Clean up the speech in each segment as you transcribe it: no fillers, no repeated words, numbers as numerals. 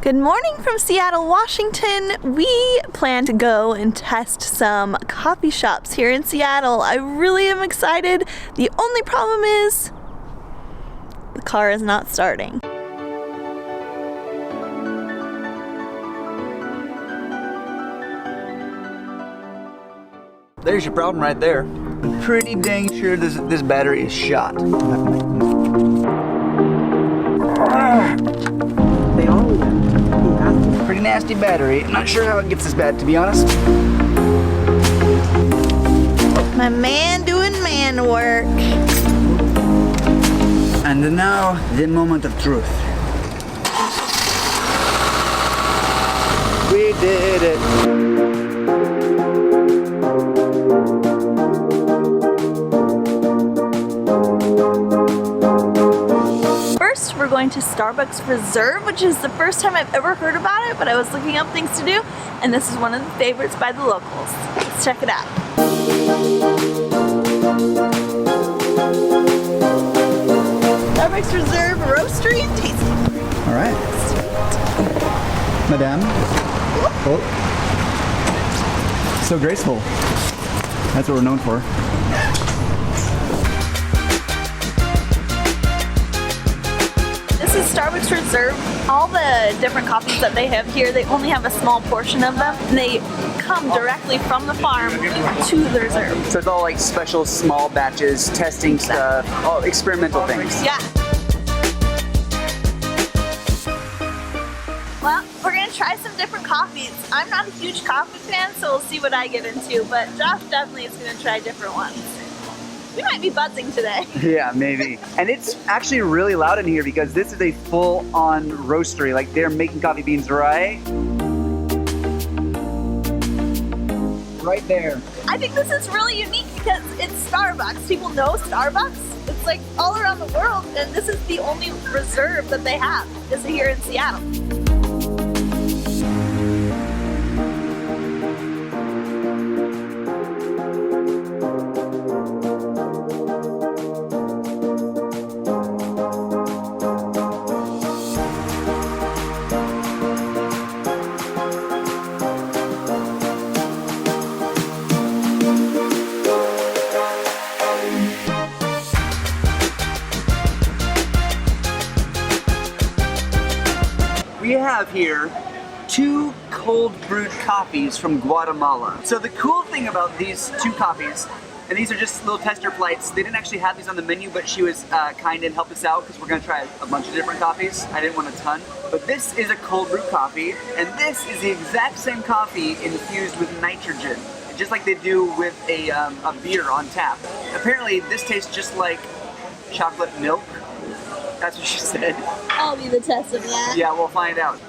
Good morning from Seattle, Washington. We plan to go and test some coffee shops here in Seattle. I really am excited. The only problem is the car is not starting. There's your problem right there. I'm pretty dang sure this battery is shot. They all pretty nasty battery. I'm not sure how it gets this bad, to be honest. My man doing man work. And now, the moment of truth. We did it. We're going to Starbucks Reserve, which is the first time I've ever heard about it, but I was looking up things to do, and this is one of the favorites by the locals. Let's check it out. Starbucks Reserve Roastery and Tasting. All right. Madame. Oh. So graceful. That's what we're known for. This is Starbucks Reserve. All the different coffees that they have here, they only have a small portion of them, and they come directly from the farm to the reserve. So it's all like special small batches, testing stuff, all experimental things. Yeah. Well, we're gonna try some different coffees. I'm not a huge coffee fan, so we'll see what I get into, but Josh definitely is gonna try different ones. We might be buzzing today. Yeah, maybe. And it's actually really loud in here because this is a full-on roastery. Like, they're making coffee beans right there. I think this is really unique because it's Starbucks. People know Starbucks. It's like all around the world, and this is the only reserve that they have is here in Seattle. We have here 2 cold brewed coffees from Guatemala. So the cool thing about these 2 coffees, and these are just little tester flights, they didn't actually have these on the menu, but she was kind and helped us out because we're gonna try a bunch of different coffees. I didn't want a ton, but this is a cold brew coffee, and this is the exact same coffee infused with nitrogen, just like they do with a beer on tap. Apparently this tastes just like chocolate milk. That's what she said. I'll be the test of that. Yeah, we'll find out.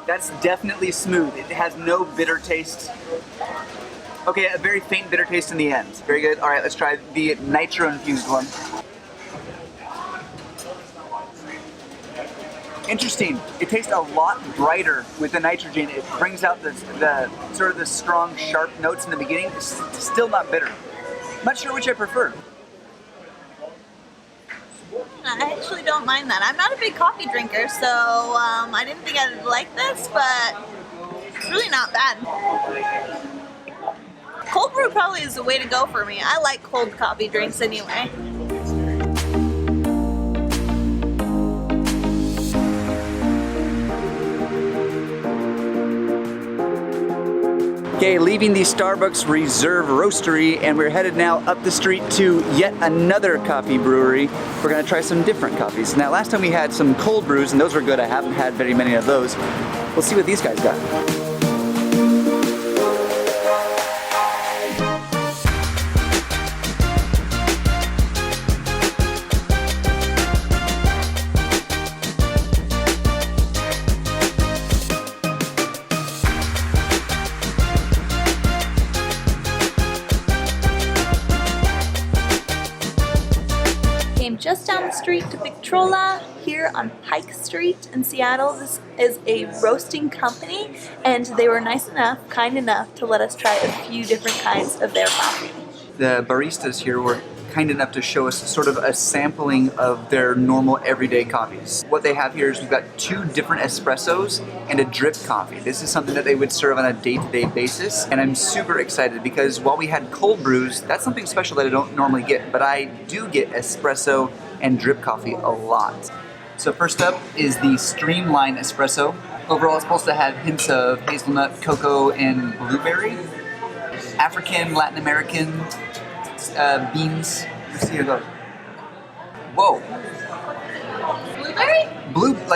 That's definitely smooth. It has no bitter taste. Okay, a very faint bitter taste in the end. Very good. All right, let's try the nitro-infused one. Interesting. It tastes a lot brighter with the nitrogen. It brings out the sort of the strong, sharp notes in the beginning. It's still not bitter. I'm not sure which I prefer. I actually don't mind that. I'm not a big coffee drinker, so I didn't think I'd like this, but it's really not bad. Cold brew probably is the way to go for me. I like cold coffee drinks anyway. Okay, leaving the Starbucks Reserve Roastery, and we're headed now up the street to yet another coffee brewery. We're gonna try some different coffees. Now, last time we had some cold brews, and those were good. I haven't had very many of those. We'll see what these guys got. Just down the street to Victrola here on Pike Street in Seattle. This is a roasting company, and they were nice enough, kind enough to let us try a few different kinds of their coffee. The baristas here were kind enough to show us sort of a sampling of their normal everyday coffees. What they have here is we've got 2 different espressos and a drip coffee. This is something that they would serve on a day-to-day basis, and I'm super excited because while we had cold brews, that's something special that I don't normally get, but I do get espresso and drip coffee a lot. So first up is the Streamline Espresso. Overall, it's supposed to have hints of hazelnut, cocoa, and blueberry. African, Latin American beans. Let's see how it goes. Whoa. Blueberry?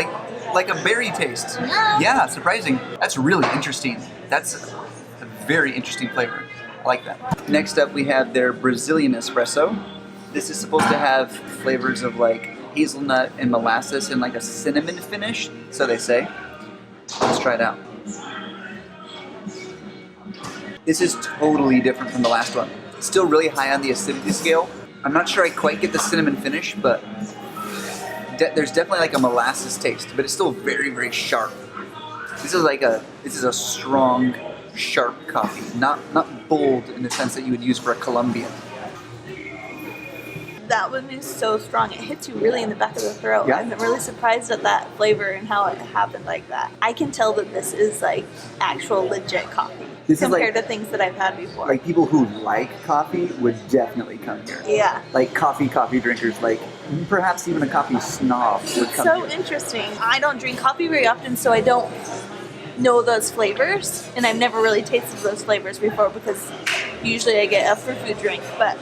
Like a berry taste. Yeah. Yeah, surprising. That's really interesting. That's a very interesting flavor. I like that. Next up, we have their Brazilian Espresso. This is supposed to have flavors of like hazelnut and molasses and like a cinnamon finish, so they say. Let's try it out. This is totally different from the last one. Still really high on the acidity scale. I'm not sure I quite get the cinnamon finish, but there's definitely like a molasses taste, but it's still very, very sharp. This is a strong, sharp coffee, not bold in the sense that you would use for a Colombian. That one is so strong. It hits you really in the back of the throat. Yeah. I'm really surprised at that flavor and how it happened like that. I can tell that this is like actual legit coffee This is compared like- to things that I've had before. Like people who like coffee would definitely come here. Yeah. Like coffee drinkers, like perhaps even a coffee snob would come So here. interesting. I don't drink coffee very often, so I don't know those flavors, and I've never really tasted those flavors before because usually I get a fruit drink, but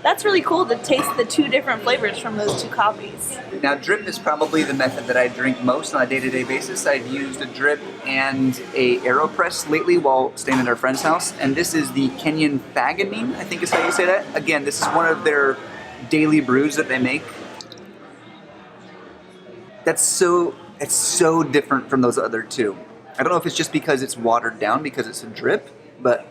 that's really cool to taste the 2 different flavors from those 2 coffees. Now drip is probably the method that I drink most on a day-to-day basis. I've used a drip and a AeroPress lately while staying at our friend's house, and this is the Kenyan Fagamine, I think is how you say that. Again, this is one of their daily brews that they make. It's so different from those other 2. I don't know if it's just because it's watered down because it's a drip, but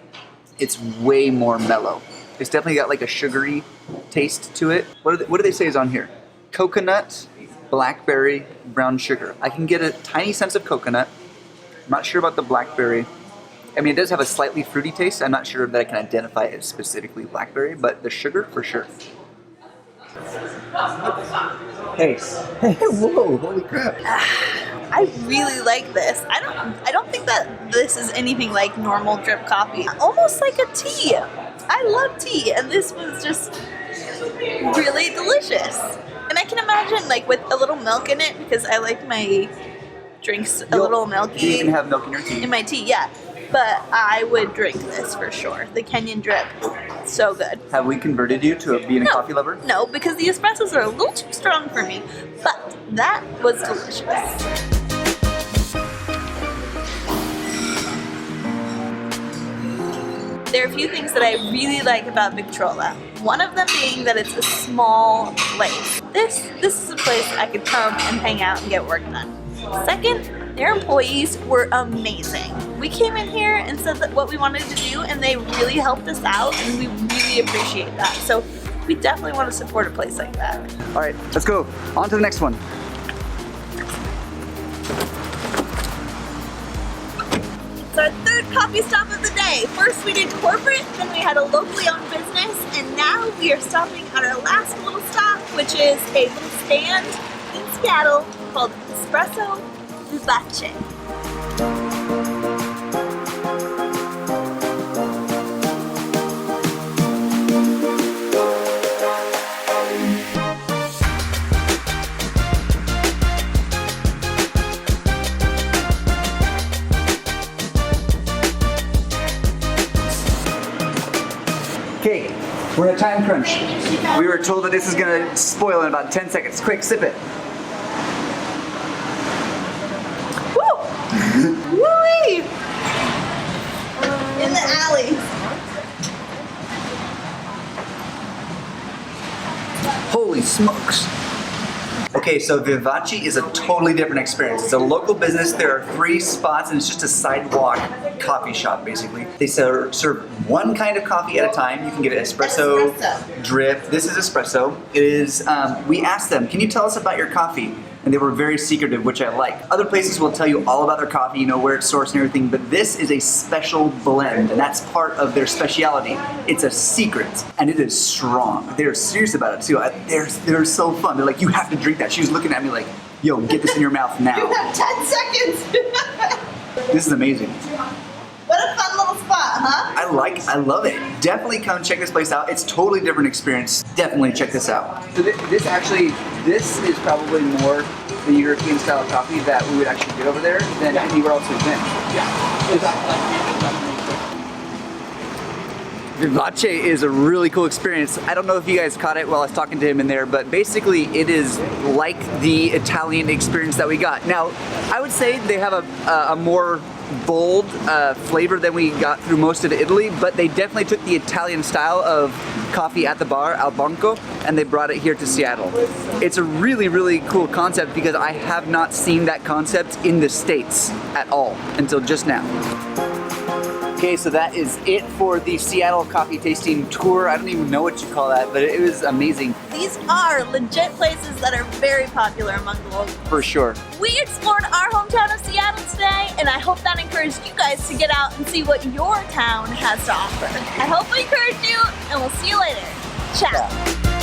it's way more mellow. It's definitely got like a sugary taste to it. What do they say is on here? Coconut, blackberry, brown sugar. I can get a tiny sense of coconut. I'm not sure about the blackberry. I mean, it does have a slightly fruity taste. I'm not sure that I can identify it as specifically blackberry, but the sugar for sure. Hey, whoa, holy crap. I really like this. I don't think that this is anything like normal drip coffee. Almost like a tea. I love tea, and this was just really delicious. And I can imagine like with a little milk in it because I like my drinks a little milky. You can have milk in your tea. In my tea, yeah. But I would drink this for sure. The Kenyan drip, so good. Have we converted you to being a coffee lover? No, because the espressos are a little too strong for me. But that was delicious. There are a few things that I really like about Victrola. One of them being that it's a small place. This is a place I could come and hang out and get work done. Second, their employees were amazing. We came in here and said that what we wanted to do, and they really helped us out, and we really appreciate that. So we definitely want to support a place like that. All right, let's go. On to the next one. It's our 3rd coffee stop of the day. First we did corporate, then we had a locally owned business, and now we are stopping at our last little stop, which is a little stand in Seattle called Espresso Vivace. Okay, we're in a time crunch. We were told that this is gonna spoil in about 10 seconds. Quick, sip it. Woo! Woo-wee! In the alley. Holy smokes. Okay, so Vivace is a totally different experience. It's a local business. There are 3 spots, and it's just a sidewalk coffee shop, basically. They serve one kind of coffee at a time. You can get espresso, drip. This is espresso. It is. We asked them, "Can you tell us about your coffee?" and they were very secretive, which I like. Other places will tell you all about their coffee, you know, where it's sourced and everything, but this is a special blend, and that's part of their speciality. It's a secret, and it is strong. They're serious about it too. They're so fun. They're like, you have to drink that. She was looking at me like, yo, get this in your mouth now. You have 10 seconds. This is amazing. What a fun little spot, huh? I love it. Definitely come check this place out. It's a totally different experience. Definitely check this out. So this is probably more the European style of coffee that we would actually get over there than anywhere else we've been. Yeah, exactly. Vivace is a really cool experience. I don't know if you guys caught it while I was talking to him in there, but basically it is like the Italian experience that we got. Now, I would say they have a more bold flavor than we got through most of Italy, but they definitely took the Italian style of coffee at the bar, al banco, and they brought it here to Seattle. It's a really, really cool concept because I have not seen that concept in the States at all until just now. Okay, so that is it for the Seattle coffee tasting tour. I don't even know what you call that, but it was amazing. These are legit places that are very popular among the locals. For sure. We explored our hometown of Seattle today, and I hope that encouraged you guys to get out and see what your town has to offer. I hope we encouraged you, and we'll see you later. Ciao.